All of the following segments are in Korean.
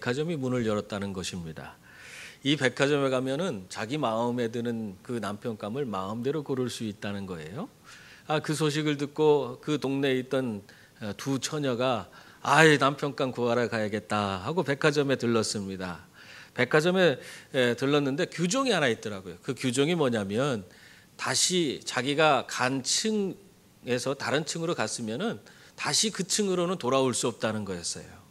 백화점이 문을 열었다는 것입니다. 이 백화점에 가면은 자기 마음에 드는 그 남편감을 마음대로 고를 수 있다는 거예요. 그 소식을 듣고 그 동네에 있던 두 처녀가 남편감 구하러 가야겠다 하고 백화점에 들렀습니다. 백화점에 들렀는데 규정이 하나 있더라고요. 그 규정이 뭐냐면 다시 자기가 간 층에서 다른 층으로 갔으면은 다시 그 층으로는 돌아올 수 없다는 거였어요.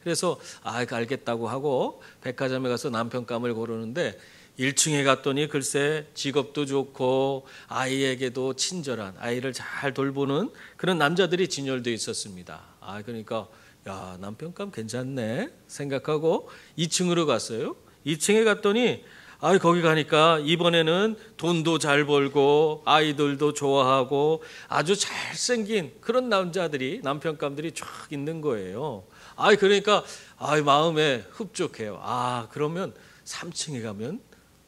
그래서 알겠다고 하고 백화점에 가서 남편감을 고르는데 1층에 갔더니 글쎄 직업도 좋고 아이에게도 친절한, 아이를 잘 돌보는 그런 남자들이 진열되어 있었습니다. 그러니까 남편감 괜찮네 생각하고 2층으로 갔어요. 2층에 갔더니 거기 가니까 이번에는 돈도 잘 벌고 아이들도 좋아하고 아주 잘생긴 그런 남편감들이 쫙 있는 거예요. 그러니까 마음에 흡족해요. 그러면 3층에 가면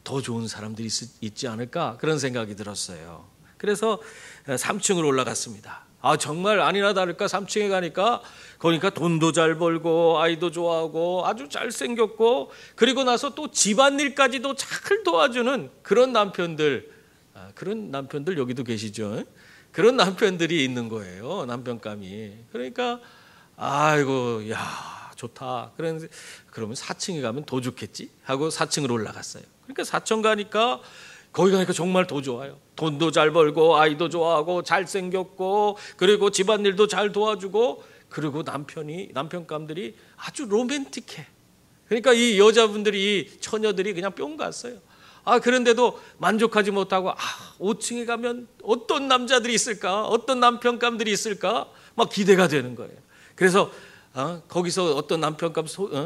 더 좋은 사람들이 있지 않을까 그런 생각이 들었어요. 그래서 3층으로 올라갔습니다. 정말 아니나 다를까 3층에 가니까 돈도 잘 벌고 아이도 좋아하고 아주 잘생겼고 그리고 나서 또 집안일까지도 잘 도와주는 그런 남편들 여기도 계시죠? 그런 남편들이 있는 거예요. 남편감이. 그러니까 좋다. 그러면 4층에 가면 더 좋겠지 하고 4층으로 올라갔어요. 그러니까 4층 가니까 거기 가니까 정말 더 좋아요. 돈도 잘 벌고 아이도 좋아하고 잘생겼고 그리고 집안일도 잘 도와주고 그리고 남편감들이 아주 로맨틱해. 그러니까 이 여자분들이 이 처녀들이 그냥 뿅 갔어요. 그런데도 만족하지 못하고 5층에 가면 어떤 남자들이 있을까? 어떤 남편감들이 있을까? 막 기대가 되는 거예요. 그래서 거기서 어떤 남편감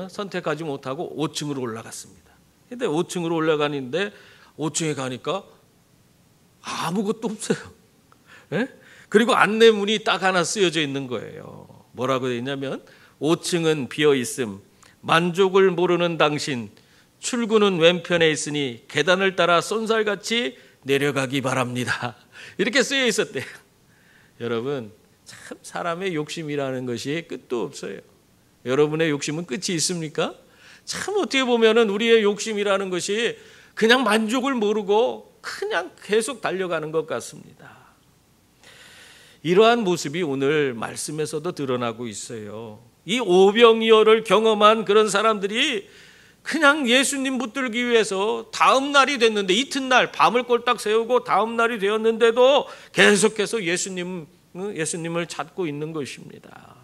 선택하지 못하고 5층으로 올라갔습니다. 근데 5층으로 올라가는데 5층에 가니까 아무것도 없어요. 그리고 안내문이 딱 하나 쓰여져 있는 거예요. 뭐라고 되어 있냐면 5층은 비어있음, 만족을 모르는 당신, 출구는 왼편에 있으니 계단을 따라 쏜살같이 내려가기 바랍니다. 이렇게 쓰여 있었대요. 여러분, 참 사람의 욕심이라는 것이 끝도 없어요. 여러분의 욕심은 끝이 있습니까? 참 어떻게 보면은 우리의 욕심이라는 것이 그냥 만족을 모르고 그냥 계속 달려가는 것 같습니다. 이러한 모습이 오늘 말씀에서도 드러나고 있어요. 이 오병이어를 경험한 그런 사람들이 그냥 예수님 붙들기 위해서 다음 날이 됐는데 이튿날 밤을 꼴딱 세우고 다음 날이 되었는데도 계속해서 예수님을 찾고 있는 것입니다.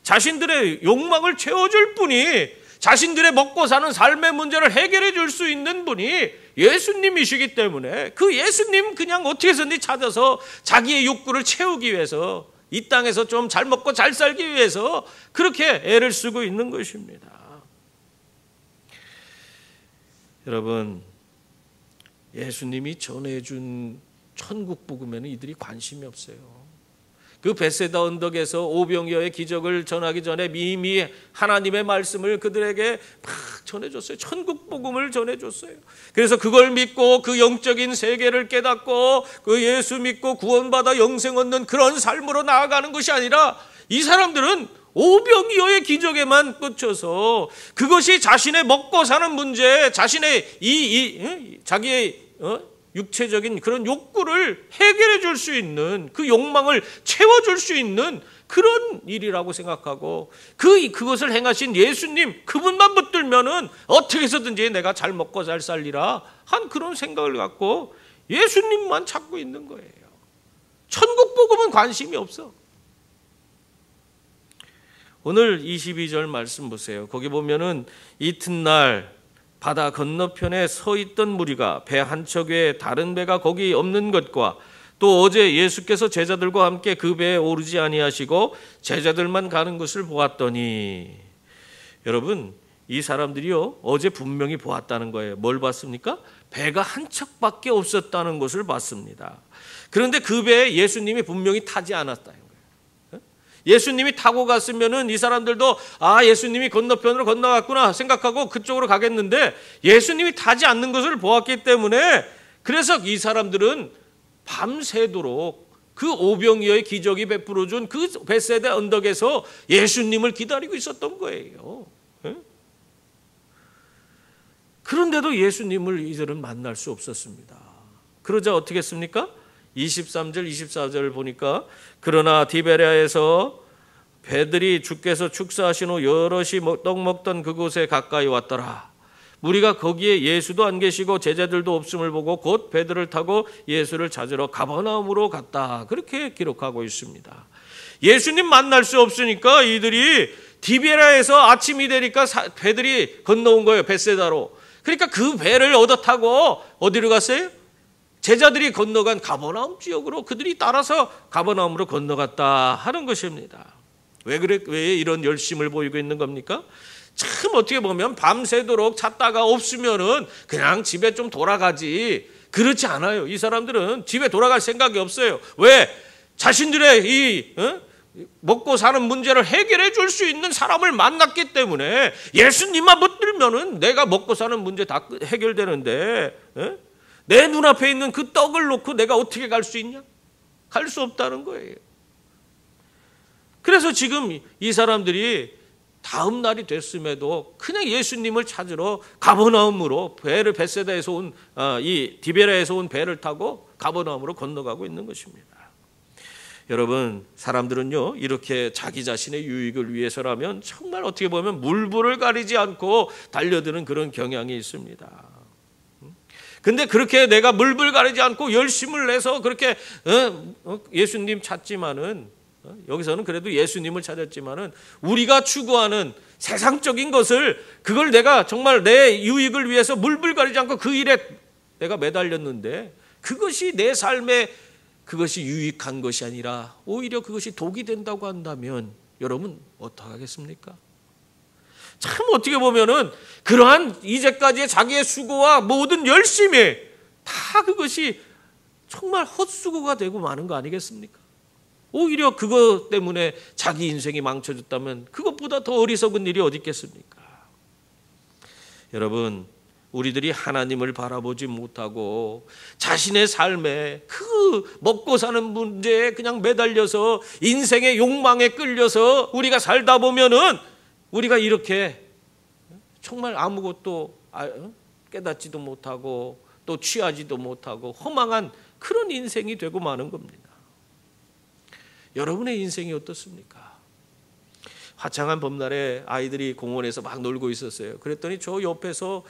자신들의 욕망을 채워줄 분이, 자신들의 먹고 사는 삶의 문제를 해결해 줄 수 있는 분이 예수님이시기 때문에 그 예수님 그냥 어떻게 해서든지 찾아서 자기의 욕구를 채우기 위해서, 이 땅에서 좀 잘 먹고 잘 살기 위해서 그렇게 애를 쓰고 있는 것입니다. 여러분, 예수님이 전해준 천국 복음에는 이들이 관심이 없어요. 그 벳세다 언덕에서 오병이어의 기적을 전하기 전에 이미 하나님의 말씀을 그들에게 막 전해줬어요. 천국 복음을 전해줬어요. 그래서 그걸 믿고 그 영적인 세계를 깨닫고 그 예수 믿고 구원받아 영생 얻는 그런 삶으로 나아가는 것이 아니라 이 사람들은 오병이어의 기적에만 꽂혀서 그것이 자신의 먹고 사는 문제, 자신의 자기의 육체적인 그런 욕구를 해결해 줄 수 있는, 그 욕망을 채워줄 수 있는 그런 일이라고 생각하고 그것을 행하신 예수님 그분만 붙들면은 어떻게 해서든지 내가 잘 먹고 잘 살리라 한 그런 생각을 갖고 예수님만 찾고 있는 거예요. 천국 복음은 관심이 없어. 오늘 22절 말씀 보세요. 거기 보면은 이튿날 바다 건너편에 서 있던 무리가 배 한 척에 다른 배가 거기 없는 것과 또 어제 예수께서 제자들과 함께 그 배에 오르지 아니하시고 제자들만 가는 것을 보았더니, 여러분 이 사람들이요 어제 분명히 보았다는 거예요. 뭘 봤습니까? 배가 한 척밖에 없었다는 것을 봤습니다. 그런데 그 배에 예수님이 분명히 타지 않았다는 거예요. 예수님이 타고 갔으면은 이 사람들도 예수님이 건너편으로 건너갔구나 생각하고 그쪽으로 가겠는데 예수님이 타지 않는 것을 보았기 때문에 그래서 이 사람들은 밤새도록 그 오병이어의 기적이 베풀어준 그 벳세다 언덕에서 예수님을 기다리고 있었던 거예요. 그런데도 예수님을 이들은 만날 수 없었습니다. 그러자 어떻게 했습니까? 23절 24절 보니까 그러나 디베랴에서 배들이 주께서 축사하신 후 여럿이 떡 먹던 그곳에 가까이 왔더라. 무리가 거기에 예수도 안 계시고 제자들도 없음을 보고 곧 배들을 타고 예수를 찾으러 가버나움으로 갔다. 그렇게 기록하고 있습니다. 예수님 만날 수 없으니까 이들이 디베랴에서 아침이 되니까 배들이 건너온 거예요. 벳세다로. 그러니까 그 배를 얻어 타고 어디로 갔어요? 제자들이 건너간 가버나움 지역으로 그들이 따라서 가버나움으로 건너갔다 하는 것입니다. 왜 이런 열심을 보이고 있는 겁니까? 참 어떻게 보면 밤새도록 찾다가 없으면은 그냥 집에 좀 돌아가지. 그렇지 않아요. 이 사람들은 집에 돌아갈 생각이 없어요. 왜? 자신들의 이 먹고 사는 문제를 해결해 줄 수 있는 사람을 만났기 때문에 예수님만 붙들면은 내가 먹고 사는 문제 다 해결되는데 내 눈앞에 있는 그 떡을 놓고 내가 어떻게 갈 수 있냐? 갈 수 없다는 거예요. 그래서 지금 이 사람들이 다음 날이 됐음에도 그냥 예수님을 찾으러 가버나움으로 배를 벳세다에서 온 이 디베랴에서 온 배를 타고 가버나움으로 건너가고 있는 것입니다. 여러분, 사람들은요 이렇게 자기 자신의 유익을 위해서라면 정말 어떻게 보면 물불을 가리지 않고 달려드는 그런 경향이 있습니다. 근데 그렇게 내가 물불 가리지 않고 열심을 내서 그렇게 예수님 찾지만은 여기서는 그래도 예수님을 찾았지만은 우리가 추구하는 세상적인 것을 그걸 내가 정말 내 유익을 위해서 물불 가리지 않고 그 일에 내가 매달렸는데 그것이 내 삶에 그것이 유익한 것이 아니라 오히려 그것이 독이 된다고 한다면 여러분 어떡하겠습니까? 참 어떻게 보면은 그러한 이제까지의 자기의 수고와 모든 열심이 다 그것이 정말 헛수고가 되고 마는 거 아니겠습니까? 오히려 그것 때문에 자기 인생이 망쳐졌다면 그것보다 더 어리석은 일이 어디 있겠습니까? 여러분, 우리들이 하나님을 바라보지 못하고 자신의 삶에 그 먹고 사는 문제에 그냥 매달려서 인생의 욕망에 끌려서 우리가 살다 보면은 우리가 이렇게 정말 아무것도 깨닫지도 못하고 또 취하지도 못하고 허망한 그런 인생이 되고 마는 겁니다. 여러분의 인생이 어떻습니까? 화창한 봄날에 아이들이 공원에서 막 놀고 있었어요. 그랬더니 저 옆에서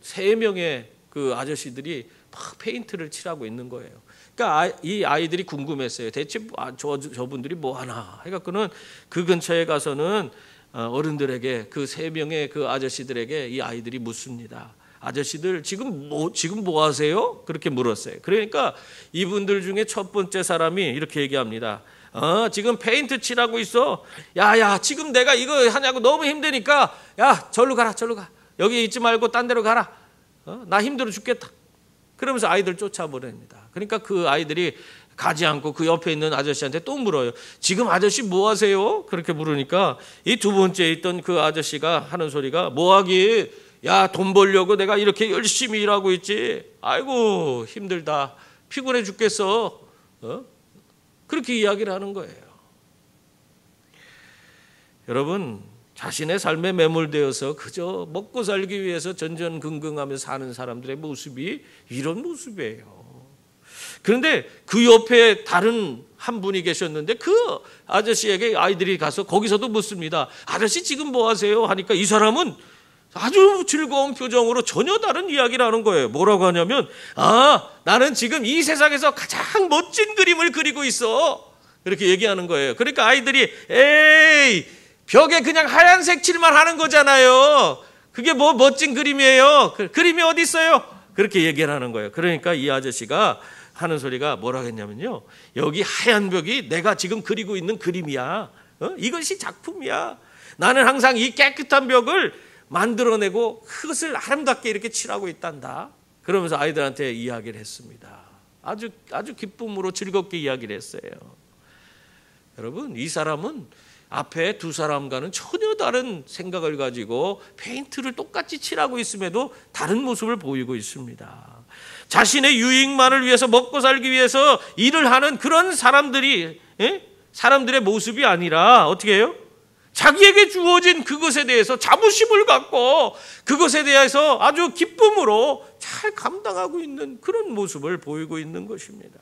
3명의 그 아저씨들이 막 페인트를 칠하고 있는 거예요. 그러니까 이 아이들이 궁금했어요. 대체 저분들이 뭐 하나 해갖고는 그 근처에 가서는 어른들에게 그 3명의 그 아저씨들에게 이 아이들이 묻습니다. 아저씨들 지금 뭐 하세요? 그렇게 물었어요. 그러니까 이분들 중에 첫 번째 사람이 이렇게 얘기합니다. 지금 페인트 칠하고 있어. 야, 지금 내가 이거 하냐고 너무 힘드니까 야, 절로 가라. 여기 있지 말고 딴 데로 가라. 나 힘들어 죽겠다. 그러면서 아이들 쫓아버립니다. 그러니까 그 아이들이 가지 않고 그 옆에 있는 아저씨한테 또 물어요. 지금 아저씨 뭐 하세요? 그렇게 물으니까 이 두 번째 있던 그 아저씨가 하는 소리가 뭐 하기? 야, 돈 벌려고 내가 이렇게 열심히 일하고 있지. 아이고 힘들다. 피곤해 죽겠어. 그렇게 이야기를 하는 거예요. 여러분, 자신의 삶에 매몰되어서 그저 먹고 살기 위해서 전전긍긍하며 사는 사람들의 모습이 이런 모습이에요. 그런데 그 옆에 다른 한 분이 계셨는데 그 아저씨에게 아이들이 가서 거기서도 묻습니다. 아저씨 지금 뭐 하세요? 하니까 이 사람은 아주 즐거운 표정으로 전혀 다른 이야기를 하는 거예요. 뭐라고 하냐면 나는 지금 이 세상에서 가장 멋진 그림을 그리고 있어. 이렇게 얘기하는 거예요. 그러니까 아이들이 에이 벽에 그냥 하얀색 칠만 하는 거잖아요. 그게 뭐 멋진 그림이에요. 그림이 어디 있어요? 그렇게 얘기를 하는 거예요. 그러니까 이 아저씨가 하는 소리가 뭐라고 했냐면요. 여기 하얀 벽이 내가 지금 그리고 있는 그림이야. 이것이 작품이야. 나는 항상 이 깨끗한 벽을 만들어내고 그것을 아름답게 이렇게 칠하고 있단다. 그러면서 아이들한테 이야기를 했습니다. 아주 기쁨으로 즐겁게 이야기를 했어요. 여러분, 이 사람은 앞에 두 사람과는 전혀 다른 생각을 가지고 페인트를 똑같이 칠하고 있음에도 다른 모습을 보이고 있습니다. 자신의 유익만을 위해서 먹고 살기 위해서 일을 하는 그런 사람들의 모습이 아니라 어떻게 해요? 자기에게 주어진 그것에 대해서 자부심을 갖고 그것에 대해서 아주 기쁨으로 잘 감당하고 있는 그런 모습을 보이고 있는 것입니다.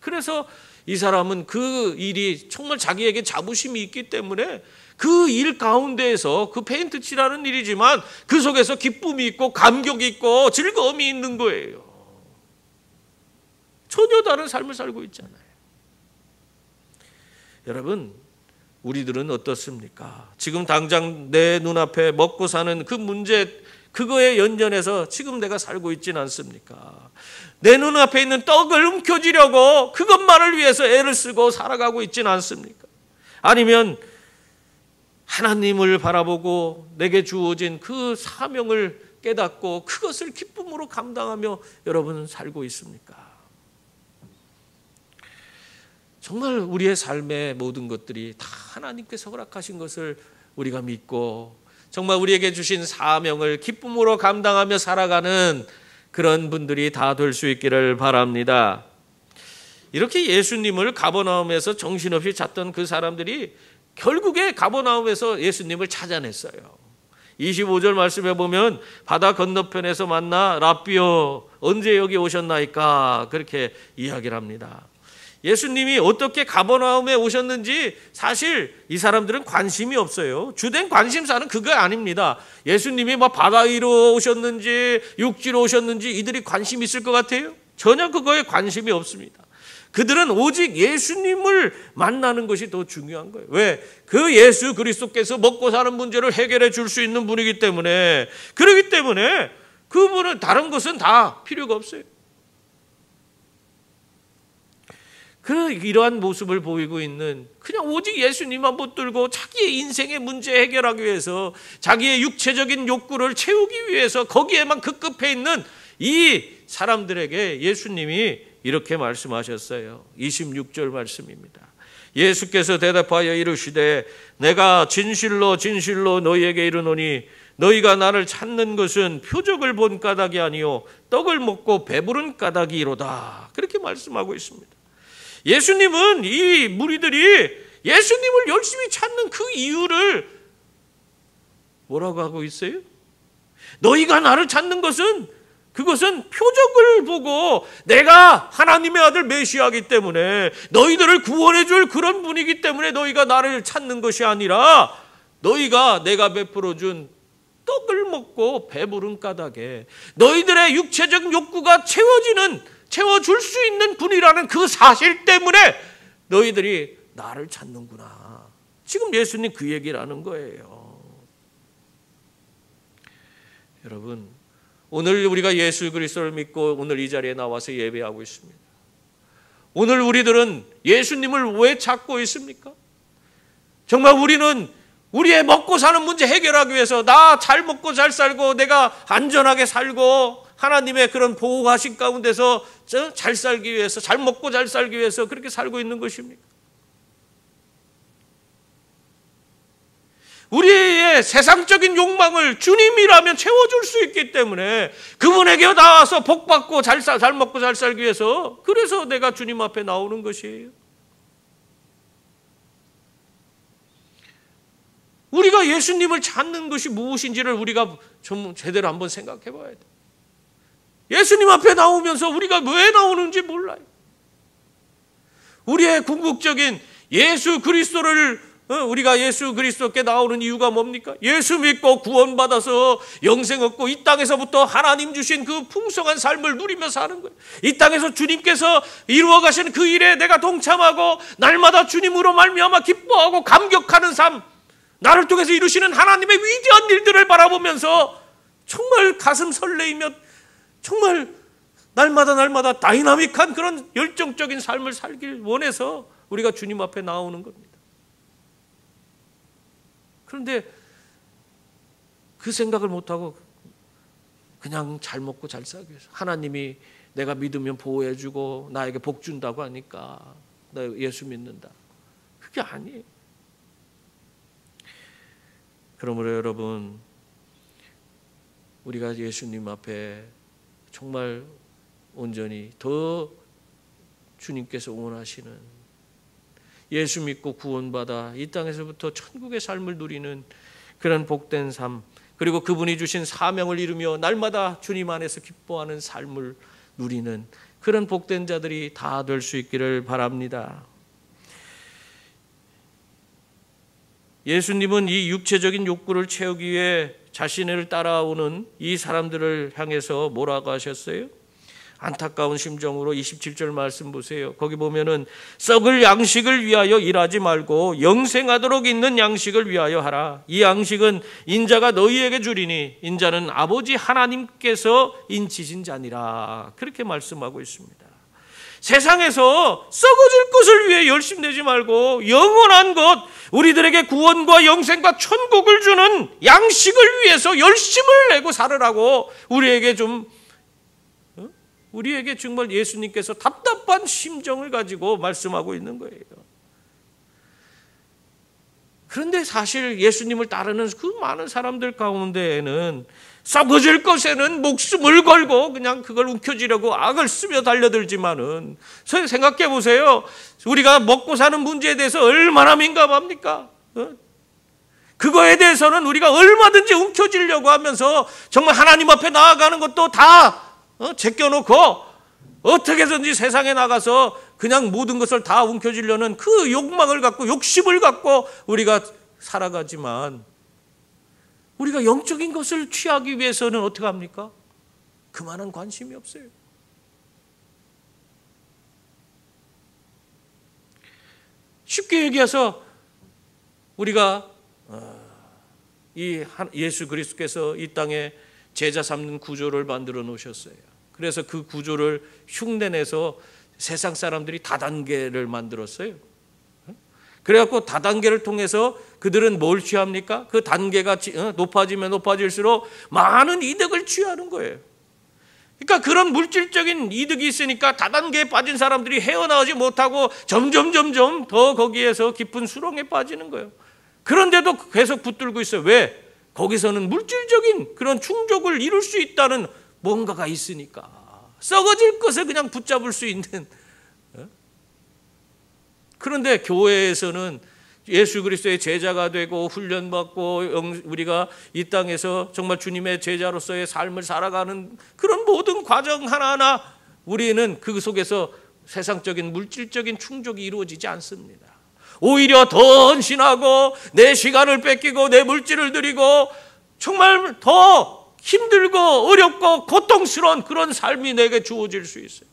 그래서 이 사람은 그 일이 정말 자기에게 자부심이 있기 때문에 그 일 가운데에서 그 페인트 칠하는 일이지만 그 속에서 기쁨이 있고 감격이 있고 즐거움이 있는 거예요. 전혀 다른 삶을 살고 있잖아요. 여러분, 우리들은 어떻습니까? 지금 당장 내 눈앞에 먹고 사는 그 문제, 그거에 연연해서 지금 내가 살고 있지는 않습니까? 내 눈앞에 있는 떡을 움켜쥐려고 그것만을 위해서 애를 쓰고 살아가고 있지는 않습니까? 아니면 하나님을 바라보고 내게 주어진 그 사명을 깨닫고 그것을 기쁨으로 감당하며 여러분은 살고 있습니까? 정말 우리의 삶의 모든 것들이 다 하나님께서 허락하신 것을 우리가 믿고 정말 우리에게 주신 사명을 기쁨으로 감당하며 살아가는 그런 분들이 다 될 수 있기를 바랍니다. 이렇게 예수님을 가버나움에서 정신없이 찾던 그 사람들이 결국에 가버나움에서 예수님을 찾아냈어요. 25절 말씀에 보면 바다 건너편에서 만나 랍비여 언제 여기 오셨나이까 그렇게 이야기를 합니다. 예수님이 어떻게 가버나움에 오셨는지 사실 이 사람들은 관심이 없어요. 주된 관심사는 그거 아닙니다. 예수님이 뭐 바다 위로 오셨는지 육지로 오셨는지 이들이 관심 있을 것 같아요? 전혀 그거에 관심이 없습니다. 그들은 오직 예수님을 만나는 것이 더 중요한 거예요. 왜? 그 예수 그리스도께서 먹고 사는 문제를 해결해 줄 수 있는 분이기 때문에, 그렇기 때문에 그분은 다른 것은 다 필요가 없어요. 이러한 모습을 보이고 있는 그냥 오직 예수님만 붙들고 자기의 인생의 문제 해결하기 위해서 자기의 육체적인 욕구를 채우기 위해서 거기에만 급급해 있는 이 사람들에게 예수님이 이렇게 말씀하셨어요. 26절 말씀입니다. 예수께서 대답하여 이르시되 내가 진실로 진실로 너희에게 이르노니 너희가 나를 찾는 것은 표적을 본 까닭이 아니요 떡을 먹고 배부른 까닭이로다. 그렇게 말씀하고 있습니다. 예수님은 이 무리들이 예수님을 열심히 찾는 그 이유를 뭐라고 하고 있어요? 너희가 나를 찾는 것은 그것은 표적을 보고 내가 하나님의 아들 메시아이기 때문에 너희들을 구원해 줄 그런 분이기 때문에 너희가 나를 찾는 것이 아니라 너희가 내가 베풀어 준 떡을 먹고 배부른 까닭에 너희들의 육체적 욕구가 채워줄 수 있는 분이라는 그 사실 때문에 너희들이 나를 찾는구나. 지금 예수님 그 얘기를 하는 거예요. 여러분, 오늘 우리가 예수 그리스도를 믿고 오늘 이 자리에 나와서 예배하고 있습니다. 오늘 우리들은 예수님을 왜 찾고 있습니까? 정말 우리는 우리의 먹고 사는 문제 해결하기 위해서 나 잘 먹고 잘 살고 내가 안전하게 살고 하나님의 그런 보호하신 가운데서 잘 살기 위해서 잘 먹고 잘 살기 위해서 그렇게 살고 있는 것입니까? 우리의 세상적인 욕망을 주님이라면 채워줄 수 있기 때문에 그분에게 나와서 복받고 잘 먹고 잘 살기 위해서 그래서 내가 주님 앞에 나오는 것이에요. 우리가 예수님을 찾는 것이 무엇인지를 우리가 좀 제대로 한번 생각해 봐야 돼요. 예수님 앞에 나오면서 우리가 왜 나오는지 몰라요. 우리의 궁극적인 예수 그리스도를 우리가 예수 그리스도께 나오는 이유가 뭡니까? 예수 믿고 구원받아서 영생 얻고 이 땅에서부터 하나님 주신 그 풍성한 삶을 누리며 사는 거예요. 이 땅에서 주님께서 이루어 가신 그 일에 내가 동참하고 날마다 주님으로 말미암아 기뻐하고 감격하는 삶, 나를 통해서 이루시는 하나님의 위대한 일들을 바라보면서 정말 가슴 설레이며 정말 날마다 다이나믹한 그런 열정적인 삶을 살길 원해서 우리가 주님 앞에 나오는 겁니다. 그런데 그 생각을 못하고 그냥 잘 먹고 잘 살기 위해서 하나님이 내가 믿으면 보호해 주고 나에게 복 준다고 하니까 나 예수 믿는다. 그게 아니에요. 그러므로 여러분, 우리가 예수님 앞에 정말 온전히 더 주님께서 원하시는 예수 믿고 구원받아 이 땅에서부터 천국의 삶을 누리는 그런 복된 삶, 그리고 그분이 주신 사명을 이루며 날마다 주님 안에서 기뻐하는 삶을 누리는 그런 복된 자들이 다 될 수 있기를 바랍니다. 예수님은 이 육체적인 욕구를 채우기 위해 자신을 따라오는 이 사람들을 향해서 뭐라고 하셨어요? 안타까운 심정으로 27절 말씀 보세요. 거기 보면은 썩을 양식을 위하여 일하지 말고 영생하도록 있는 양식을 위하여 하라. 이 양식은 인자가 너희에게 주리니 인자는 아버지 하나님께서 인치신 자니라. 그렇게 말씀하고 있습니다. 세상에서 썩어질 것을 위해 열심 내지 말고 영원한 것, 우리들에게 구원과 영생과 천국을 주는 양식을 위해서 열심을 내고 살으라고 우리에게 정말 예수님께서 답답한 심정을 가지고 말씀하고 있는 거예요. 그런데 사실 예수님을 따르는 그 많은 사람들 가운데에는 썩어질 것에는 목숨을 걸고 그냥 그걸 움켜쥐려고 악을 쓰며 달려들지만은, 생각해 보세요. 우리가 먹고 사는 문제에 대해서 얼마나 민감합니까? 그거에 대해서는 우리가 얼마든지 움켜쥐려고 하면서 정말 하나님 앞에 나아가는 것도 다 제껴놓고 어떻게든지 세상에 나가서 그냥 모든 것을 다 움켜쥐려는 그 욕망을 갖고 욕심을 갖고 우리가 살아가지만, 우리가 영적인 것을 취하기 위해서는 어떻게 합니까? 그만한 관심이 없어요. 쉽게 얘기해서 우리가 이 예수 그리스도께서 이 땅에 제자 삼는 구조를 만들어 놓으셨어요. 그래서 그 구조를 흉내내서 세상 사람들이 다단계를 만들었어요. 그래갖고 다단계를 통해서 그들은 뭘 취합니까? 그 단계가 높아지면 높아질수록 많은 이득을 취하는 거예요. 그러니까 그런 물질적인 이득이 있으니까 다단계에 빠진 사람들이 헤어나오지 못하고 점점 더 거기에서 깊은 수렁에 빠지는 거예요. 그런데도 계속 붙들고 있어요. 왜? 거기서는 물질적인 그런 충족을 이룰 수 있다는 뭔가가 있으니까. 썩어질 것을 그냥 붙잡을 수 있는. 그런데 교회에서는 예수 그리스도의 제자가 되고 훈련받고 우리가 이 땅에서 정말 주님의 제자로서의 삶을 살아가는 그런 모든 과정 하나하나 우리는 그 속에서 세상적인 물질적인 충족이 이루어지지 않습니다. 오히려 더 헌신하고 내 시간을 뺏기고 내 물질을 드리고 정말 더 힘들고 어렵고 고통스러운 그런 삶이 내게 주어질 수 있어요.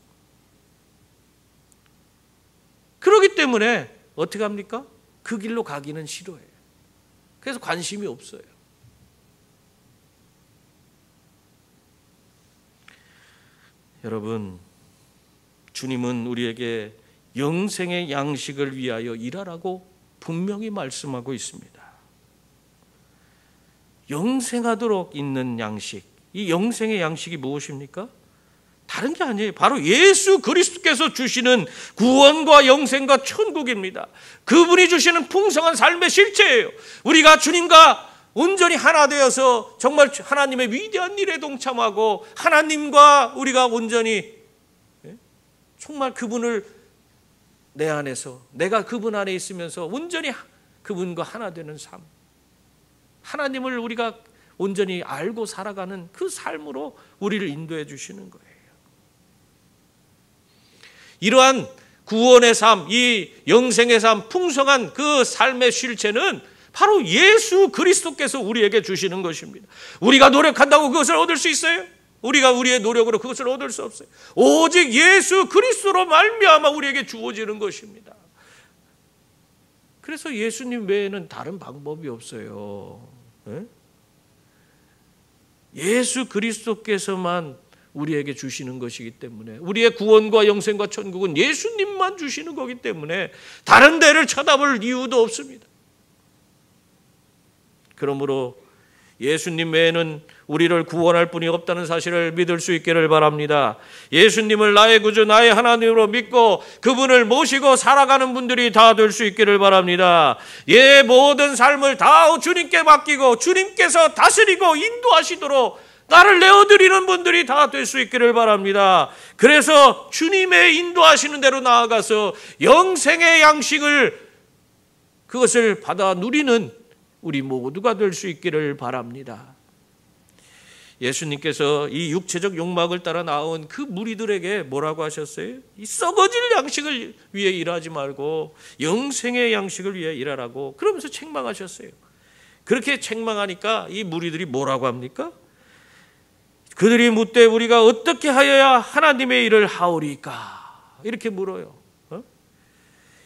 그렇기 때문에 어떻게 합니까? 그 길로 가기는 싫어해요. 그래서 관심이 없어요. 여러분, 주님은 우리에게 영생의 양식을 위하여 일하라고 분명히 말씀하고 있습니다. 영생하도록 있는 양식, 이 영생의 양식이 무엇입니까? 다른 게 아니에요. 바로 예수 그리스도께서 주시는 구원과 영생과 천국입니다. 그분이 주시는 풍성한 삶의 실체예요. 우리가 주님과 온전히 하나 되어서 정말 하나님의 위대한 일에 동참하고 하나님과 우리가 온전히 정말 그분을 내 안에서, 내가 그분 안에 있으면서 온전히 그분과 하나 되는 삶, 하나님을 우리가 온전히 알고 살아가는 그 삶으로 우리를 인도해 주시는 거예요. 이러한 구원의 삶, 이 영생의 삶, 풍성한 그 삶의 실체는 바로 예수 그리스도께서 우리에게 주시는 것입니다. 우리가 노력한다고 그것을 얻을 수 있어요? 우리가 우리의 노력으로 그것을 얻을 수 없어요. 오직 예수 그리스도로 말미암아 우리에게 주어지는 것입니다. 그래서 예수님 외에는 다른 방법이 없어요. 예수 그리스도께서만 우리에게 주시는 것이기 때문에, 우리의 구원과 영생과 천국은 예수님만 주시는 거기 때문에 다른 데를 쳐다볼 이유도 없습니다. 그러므로 예수님 외에는 우리를 구원할 분이 없다는 사실을 믿을 수 있기를 바랍니다. 예수님을 나의 구주, 나의 하나님으로 믿고 그분을 모시고 살아가는 분들이 다 될 수 있기를 바랍니다. 모든 삶을 다 주님께 맡기고 주님께서 다스리고 인도하시도록 나를 내어드리는 분들이 다 될 수 있기를 바랍니다. 그래서 주님의 인도하시는 대로 나아가서 영생의 양식을 그것을 받아 누리는 우리 모두가 될 수 있기를 바랍니다. 예수님께서 이 육체적 욕망을 따라 나온 그 무리들에게 뭐라고 하셨어요? 이 썩어질 양식을 위해 일하지 말고 영생의 양식을 위해 일하라고 그러면서 책망하셨어요. 그렇게 책망하니까 이 무리들이 뭐라고 합니까? 그들이 묻되 우리가 어떻게 하여야 하나님의 일을 하오리까? 이렇게 물어요.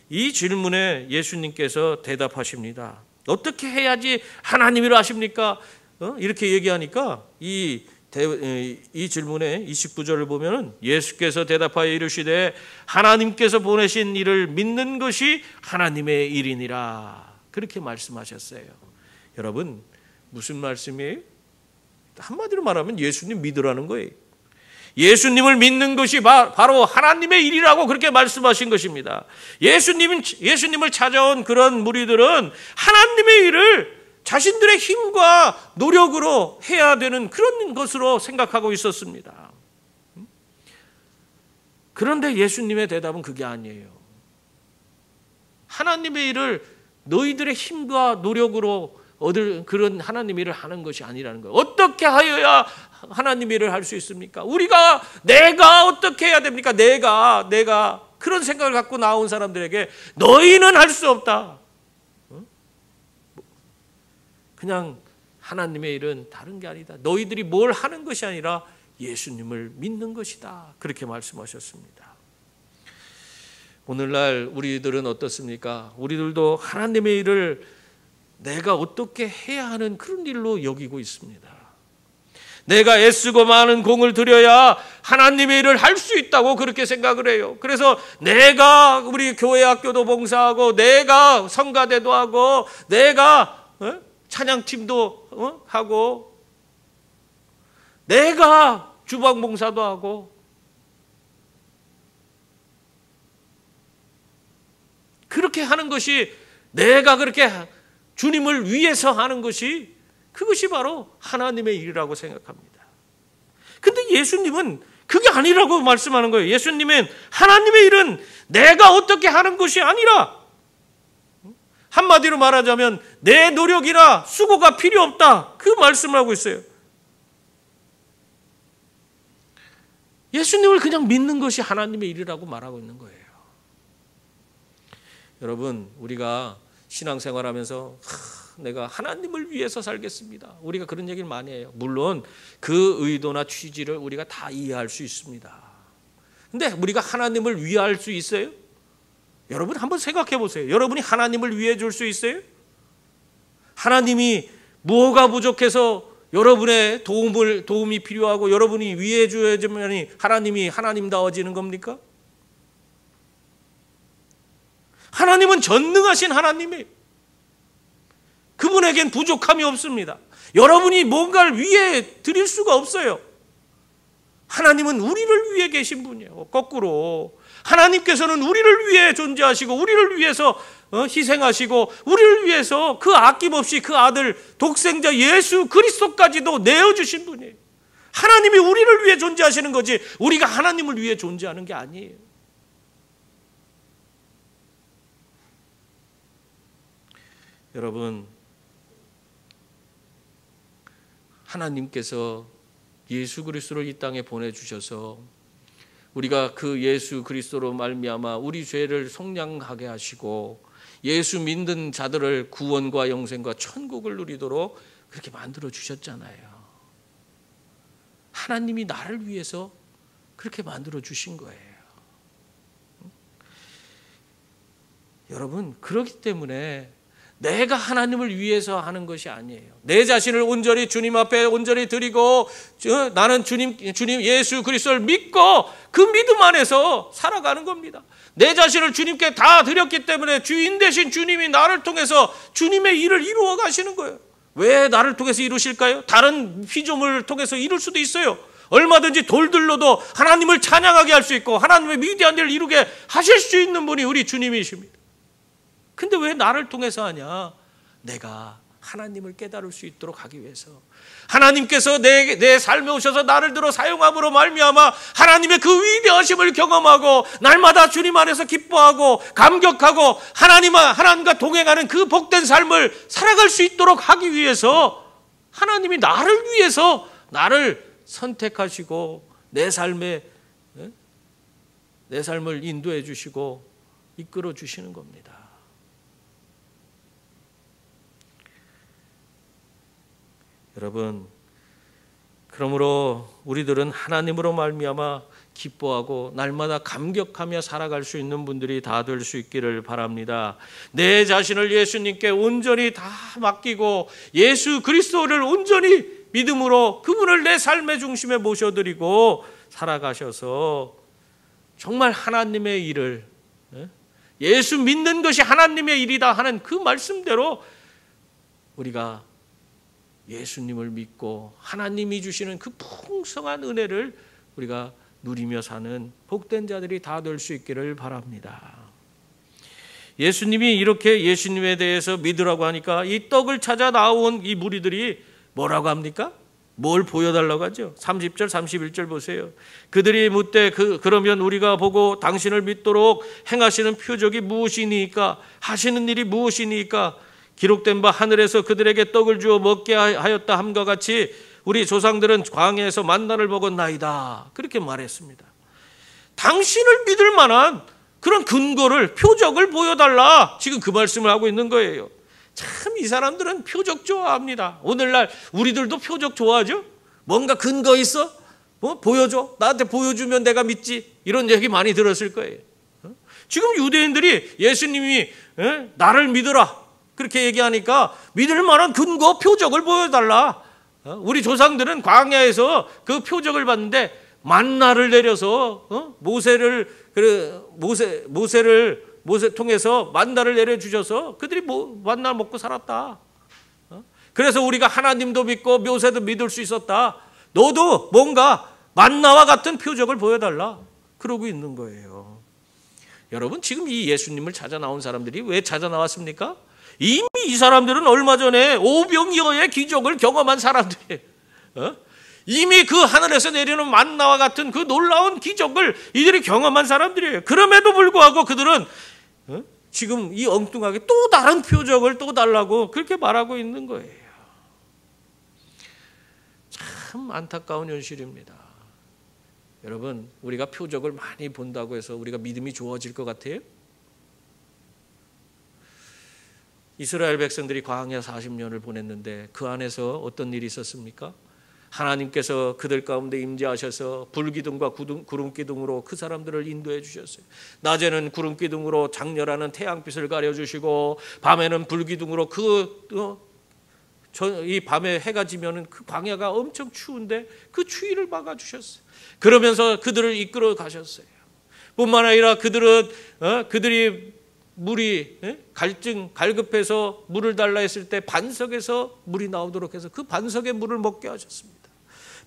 이 질문에 예수님께서 대답하십니다. 어떻게 해야지 하나님 일을 하십니까? 이렇게 얘기하니까 이 질문에 29절을 보면 예수께서 대답하여 이르시되 하나님께서 보내신 일을 믿는 것이 하나님의 일이니라. 그렇게 말씀하셨어요. 여러분, 무슨 말씀이에요? 한마디로 말하면 예수님 믿으라는 거예요. 예수님을 믿는 것이 바로 하나님의 일이라고 그렇게 말씀하신 것입니다. 예수님을 찾아온 그런 무리들은 하나님의 일을 자신들의 힘과 노력으로 해야 되는 그런 것으로 생각하고 있었습니다. 그런데 예수님의 대답은 그게 아니에요. 하나님의 일을 너희들의 힘과 노력으로 얻을 그런 하나님 일을 하는 것이 아니라는 거예요. 어떻게 하여야 하나님 일을 할 수 있습니까? 내가 어떻게 해야 됩니까? 내가 그런 생각을 갖고 나온 사람들에게 너희는 할 수 없다. 그냥 하나님의 일은 다른 게 아니다. 너희들이 뭘 하는 것이 아니라 예수님을 믿는 것이다. 그렇게 말씀하셨습니다. 오늘날 우리들은 어떻습니까? 우리들도 하나님의 일을 내가 어떻게 해야 하는 그런 일로 여기고 있습니다. 내가 애쓰고 많은 공을 들여야 하나님의 일을 할 수 있다고 그렇게 생각을 해요. 그래서 내가 우리 교회 학교도 봉사하고 내가 성가대도 하고 내가 찬양팀도 하고 내가 주방 봉사도 하고 그렇게 하는 것이 내가 그렇게 주님을 위해서 하는 것이 그것이 바로 하나님의 일이라고 생각합니다. 근데 예수님은 그게 아니라고 말씀하는 거예요. 예수님은 하나님의 일은 내가 어떻게 하는 것이 아니라 한마디로 말하자면 내 노력이나 수고가 필요 없다. 그 말씀을 하고 있어요. 예수님을 그냥 믿는 것이 하나님의 일이라고 말하고 있는 거예요. 여러분, 우리가 신앙생활하면서 내가 하나님을 위해서 살겠습니다. 우리가 그런 얘기를 많이 해요. 물론 그 의도나 취지를 우리가 다 이해할 수 있습니다. 근데 우리가 하나님을 위할 수 있어요? 여러분 한번 생각해 보세요. 여러분이 하나님을 위해 줄 수 있어요? 하나님이 뭐가 부족해서 여러분의 도움이 필요하고 여러분이 위해 줘야지만 하나님이 하나님다워지는 겁니까? 하나님은 전능하신 하나님이에요. 그분에겐 부족함이 없습니다. 여러분이 뭔가를 위해 드릴 수가 없어요. 하나님은 우리를 위해 계신 분이에요. 거꾸로 하나님께서는 우리를 위해 존재하시고 우리를 위해서 희생하시고 우리를 위해서 그 아낌없이 그 아들 독생자 예수 그리스도까지도 내어주신 분이에요. 하나님이 우리를 위해 존재하시는 거지 우리가 하나님을 위해 존재하는 게 아니에요. 여러분, 하나님께서 예수 그리스도를 이 땅에 보내주셔서 우리가 그 예수 그리스도로 말미암아 우리 죄를 속량하게 하시고 예수 믿는 자들을 구원과 영생과 천국을 누리도록 그렇게 만들어 주셨잖아요. 하나님이 나를 위해서 그렇게 만들어 주신 거예요. 여러분, 그렇기 때문에 내가 하나님을 위해서 하는 것이 아니에요. 내 자신을 온전히 주님 앞에 온전히 드리고 나는 주님 예수 그리스도를 믿고 그 믿음 안에서 살아가는 겁니다. 내 자신을 주님께 다 드렸기 때문에 주인 되신 주님이 나를 통해서 주님의 일을 이루어 가시는 거예요. 왜 나를 통해서 이루실까요? 다른 피조물을 통해서 이룰 수도 있어요. 얼마든지 돌들로도 하나님을 찬양하게 할 수 있고 하나님의 위대한 일을 이루게 하실 수 있는 분이 우리 주님이십니다. 근데 왜 나를 통해서 하냐? 내가 하나님을 깨달을 수 있도록 하기 위해서, 하나님께서 내 삶에 오셔서 나를 들어 사용함으로 말미암아 하나님의 그 위대하심을 경험하고 날마다 주님 안에서 기뻐하고 감격하고 하나님과 동행하는 그 복된 삶을 살아갈 수 있도록 하기 위해서 하나님이 나를 위해서 나를 선택하시고 내 삶을 인도해 주시고 이끌어 주시는 겁니다. 여러분, 그러므로 우리들은 하나님으로 말미암아 기뻐하고 날마다 감격하며 살아갈 수 있는 분들이 다 될 수 있기를 바랍니다. 내 자신을 예수님께 온전히 다 맡기고 예수 그리스도를 온전히 믿음으로 그분을 내 삶의 중심에 모셔드리고 살아가셔서 정말 하나님의 일을, 예수 믿는 것이 하나님의 일이다 하는 그 말씀대로 우리가 예수님을 믿고 하나님이 주시는 그 풍성한 은혜를 우리가 누리며 사는 복된 자들이 다 될 수 있기를 바랍니다. 예수님이 이렇게 예수님에 대해서 믿으라고 하니까 이 떡을 찾아 나온 이 무리들이 뭐라고 합니까? 뭘 보여달라고 하죠? 30절 31절 보세요. 그들이 묻되 그러면 우리가 보고 당신을 믿도록 행하시는 표적이 무엇이니까, 하시는 일이 무엇이니까, 기록된 바 하늘에서 그들에게 떡을 주어 먹게 하였다 함과 같이 우리 조상들은 광야에서 만나를 먹었나이다. 그렇게 말했습니다. 당신을 믿을 만한 그런 근거를, 표적을 보여달라. 지금 그 말씀을 하고 있는 거예요. 참 이 사람들은 표적 좋아합니다. 오늘날 우리들도 표적 좋아하죠. 뭔가 근거 있어? 보여줘. 나한테 보여주면 내가 믿지. 이런 얘기 많이 들었을 거예요. 지금 유대인들이 예수님이 나를 믿으라 그렇게 얘기하니까 믿을 만한 근거, 표적을 보여달라. 우리 조상들은 광야에서 그 표적을 봤는데 만나를 내려서 모세 통해서 만나를 내려주셔서 그들이 만나 먹고 살았다. 그래서 우리가 하나님도 믿고 묘세도 믿을 수 있었다. 너도 뭔가 만나와 같은 표적을 보여달라. 그러고 있는 거예요. 여러분, 지금 이 예수님을 찾아 나온 사람들이 왜 찾아 나왔습니까? 이미 이 사람들은 얼마 전에 오병이어의 기적을 경험한 사람들이에요. 이미 그 하늘에서 내리는 만나와 같은 그 놀라운 기적을 이들이 경험한 사람들이에요. 그럼에도 불구하고 그들은 지금 이 엉뚱하게 또 다른 표적을 또 달라고 그렇게 말하고 있는 거예요. 참 안타까운 현실입니다. 여러분, 우리가 표적을 많이 본다고 해서 우리가 믿음이 좋아질 것 같아요? 이스라엘 백성들이 광야 40년을 보냈는데 그 안에서 어떤 일이 있었습니까? 하나님께서 그들 가운데 임재하셔서 불기둥과 구름기둥으로 그 사람들을 인도해 주셨어요. 낮에는 구름기둥으로 장렬하는 태양빛을 가려주시고 밤에는 불기둥으로 이 밤에 해가 지면은 그 광야가 엄청 추운데 그 추위를 막아주셨어요. 그러면서 그들을 이끌어 가셨어요. 뿐만 아니라 그들이 물이 갈급해서 물을 달라 했을 때 반석에서 물이 나오도록 해서 그 반석의 물을 먹게 하셨습니다.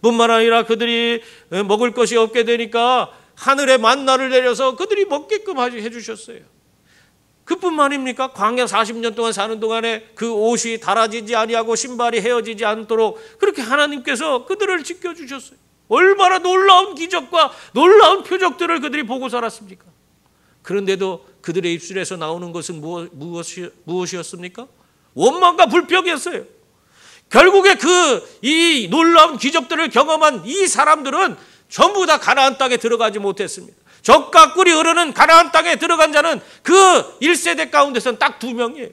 뿐만 아니라 그들이 먹을 것이 없게 되니까 하늘에 만나를 내려서 그들이 먹게끔 해주셨어요. 그뿐만입니까? 광야 40년 동안 사는 동안에 그 옷이 닳아지지 아니하고 신발이 헤어지지 않도록 그렇게 하나님께서 그들을 지켜주셨어요. 얼마나 놀라운 기적과 놀라운 표적들을 그들이 보고 살았습니까? 그런데도 그들의 입술에서 나오는 것은 무엇이었습니까? 원망과 불평이었어요. 결국에 이 놀라운 기적들을 경험한 이 사람들은 전부 다 가나안 땅에 들어가지 못했습니다. 젖과 꿀이 흐르는 가나안 땅에 들어간 자는 그 1세대 가운데서는 딱 2명이에요.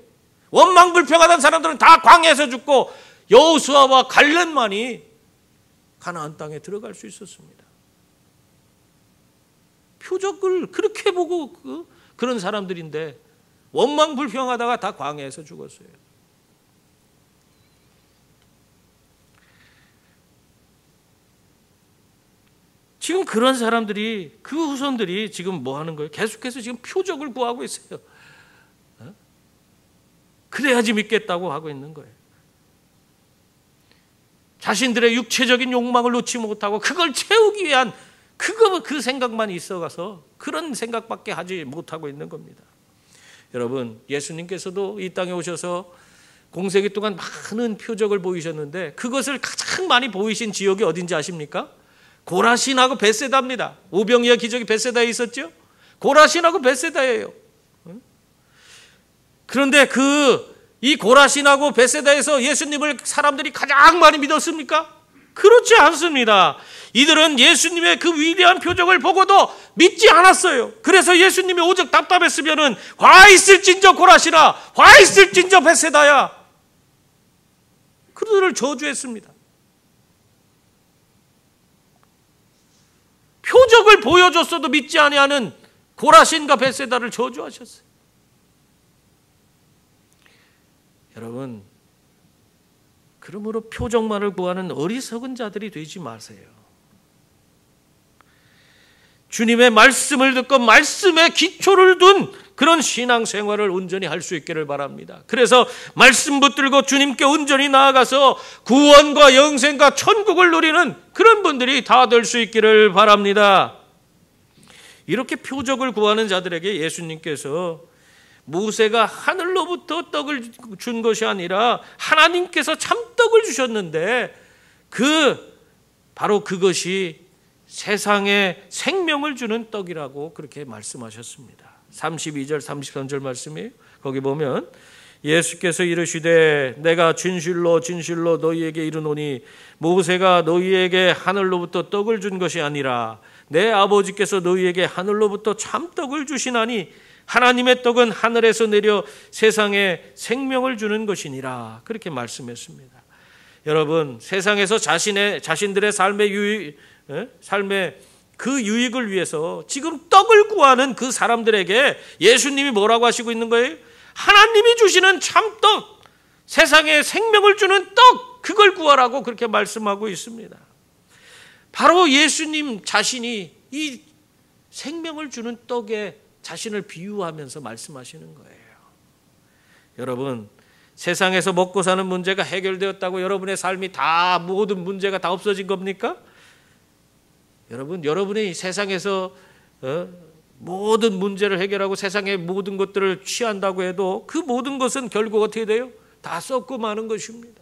원망불평하던 사람들은 다 광야에서 죽고 여호수아와 갈렙만이 가나안 땅에 들어갈 수 있었습니다. 표적을 그렇게 보고 그런 사람들인데 원망불평하다가 다 광야에서 죽었어요. 지금 그런 사람들이, 그 후손들이 지금 뭐 하는 거예요? 계속해서 지금 표적을 구하고 있어요. 그래야지 믿겠다고 하고 있는 거예요. 자신들의 육체적인 욕망을 놓지 못하고 그걸 채우기 위한 그 생각만 있어가서 그런 생각밖에 하지 못하고 있는 겁니다. 여러분, 예수님께서도 이 땅에 오셔서 공생애 동안 많은 표적을 보이셨는데 그것을 가장 많이 보이신 지역이 어딘지 아십니까? 고라신하고 벳세다입니다. 오병이어 기적이 벳세다에 있었죠. 고라신하고 벳세다예요. 그런데 이 고라신하고 벳세다에서 예수님을 사람들이 가장 많이 믿었습니까? 그렇지 않습니다. 이들은 예수님의 그 위대한 표적을 보고도 믿지 않았어요. 그래서 예수님이 오직 답답했으면은 화 있을진저 고라시나, 화 있을진저 벳세다야. 그들을 저주했습니다. 표적을 보여줬어도 믿지 아니하는 고라신과 벳세다를 저주하셨어요. 여러분, 그러므로 표적만을 구하는 어리석은 자들이 되지 마세요. 주님의 말씀을 듣고 말씀에 기초를 둔 그런 신앙생활을 온전히 할 수 있기를 바랍니다. 그래서 말씀 붙들고 주님께 온전히 나아가서 구원과 영생과 천국을 누리는 그런 분들이 다 될 수 있기를 바랍니다. 이렇게 표적을 구하는 자들에게 예수님께서 모세가 하늘로부터 떡을 준 것이 아니라 하나님께서 참떡을 주셨는데 바로 그것이 세상에 생명을 주는 떡이라고 그렇게 말씀하셨습니다. 32절 33절 말씀이에요. 거기 보면 예수께서 이르시되 내가 진실로 진실로 너희에게 이르노니 모세가 너희에게 하늘로부터 떡을 준 것이 아니라 내 아버지께서 너희에게 하늘로부터 참떡을 주시나니 하나님의 떡은 하늘에서 내려 세상에 생명을 주는 것이니라. 그렇게 말씀했습니다. 여러분, 세상에서 자신들의 삶의 그 유익을 위해서 지금 떡을 구하는 그 사람들에게 예수님이 뭐라고 하시고 있는 거예요? 하나님이 주시는 참떡, 세상에 생명을 주는 떡, 그걸 구하라고 그렇게 말씀하고 있습니다. 바로 예수님 자신이 이 생명을 주는 떡에 자신을 비유하면서 말씀하시는 거예요. 여러분, 세상에서 먹고 사는 문제가 해결되었다고 여러분의 삶이 다 모든 문제가 다 없어진 겁니까? 여러분이 세상에서 모든 문제를 해결하고 세상의 모든 것들을 취한다고 해도 그 모든 것은 결국 어떻게 돼요? 다 썩고 마는 것입니다.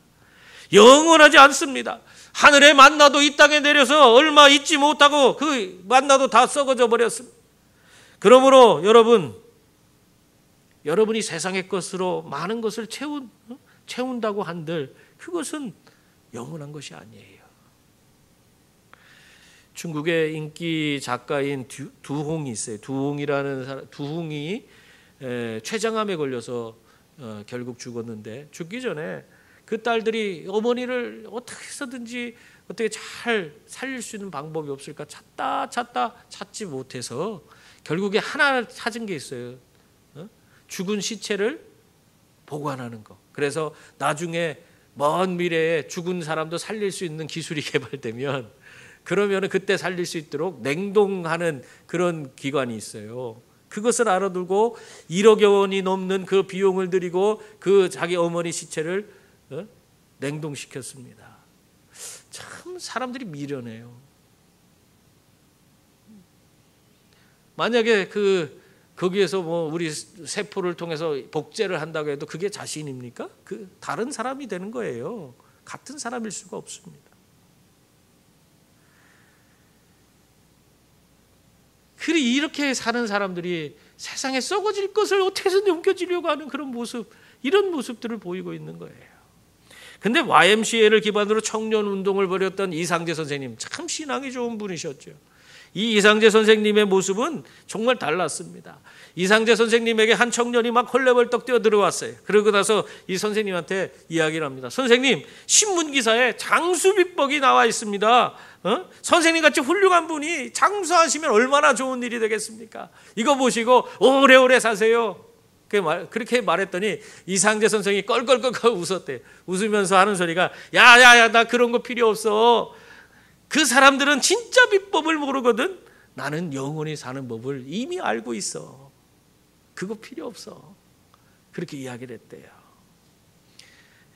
영원하지 않습니다. 하늘의 만나도 이 땅에 내려서 얼마 있지 못하고 그 만나도 다 썩어져 버렸습니다. 그러므로 여러분이 세상의 것으로 많은 것을 채운다고 한들 그것은 영원한 것이 아니에요. 중국의 인기 작가인 두홍이 있어요. 두홍이라는 사람, 두홍이 췌장암에 걸려서 결국 죽었는데 죽기 전에 그 딸들이 어머니를 어떻게 해서든지 어떻게 잘 살릴 수 있는 방법이 없을까 찾지 못해서 결국에 하나 찾은 게 있어요. 죽은 시체를 보관하는 거. 그래서 나중에 먼 미래에 죽은 사람도 살릴 수 있는 기술이 개발되면 그러면 그때 살릴 수 있도록 냉동하는 그런 기관이 있어요. 그것을 알아두고 1억여 원이 넘는 그 비용을 들이고 그 자기 어머니 시체를 냉동시켰습니다. 참 사람들이 미련해요. 만약에 거기에서 우리 세포를 통해서 복제를 한다고 해도 그게 자신입니까? 다른 사람이 되는 거예요. 같은 사람일 수가 없습니다. 이렇게 사는 사람들이 세상에 썩어질 것을 어떻게 해서 넘겨지려고 하는 그런 모습, 이런 모습들을 보이고 있는 거예요. 근데 YMCA를 기반으로 청년 운동을 벌였던 이상재 선생님, 참 신앙이 좋은 분이셨죠. 이 이상재 선생님의 모습은 정말 달랐습니다. 이상재 선생님에게 한 청년이 막 헐레벌떡 뛰어 들어왔어요. 그러고 나서 이 선생님한테 이야기를 합니다. 선생님, 신문기사에 장수비법이 나와 있습니다. 선생님같이 훌륭한 분이 장수하시면 얼마나 좋은 일이 되겠습니까? 이거 보시고 오래오래 사세요. 그렇게 말했더니 이상재 선생이 껄껄껄 웃었대요. 웃으면서 하는 소리가 야야야, 나 그런 거 필요 없어. 그 사람들은 진짜 비법을 모르거든. 나는 영원히 사는 법을 이미 알고 있어. 그거 필요 없어. 그렇게 이야기를 했대요.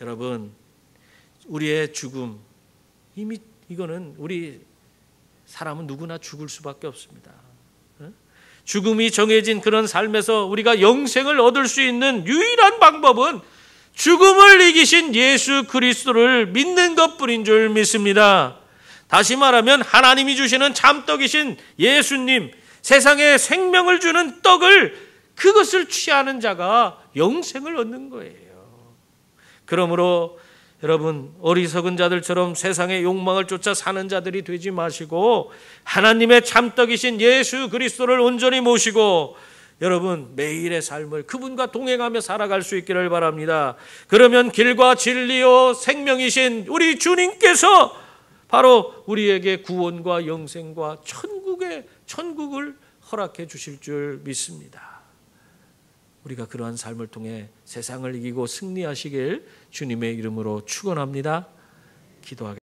여러분, 우리의 죽음, 이미 이거는 우리 사람은 누구나 죽을 수밖에 없습니다. 죽음이 정해진 그런 삶에서 우리가 영생을 얻을 수 있는 유일한 방법은 죽음을 이기신 예수 그리스도를 믿는 것뿐인 줄 믿습니다. 다시 말하면 하나님이 주시는 참떡이신 예수님, 세상에 생명을 주는 떡을, 그것을 취하는 자가 영생을 얻는 거예요. 그러므로 여러분, 어리석은 자들처럼 세상의 욕망을 쫓아 사는 자들이 되지 마시고 하나님의 참떡이신 예수 그리스도를 온전히 모시고 여러분 매일의 삶을 그분과 동행하며 살아갈 수 있기를 바랍니다. 그러면 길과 진리요 생명이신 우리 주님께서 바로 우리에게 구원과 영생과 천국을 허락해 주실 줄 믿습니다. 우리가 그러한 삶을 통해 세상을 이기고 승리하시길 주님의 이름으로 축원합니다. 기도하겠습니다.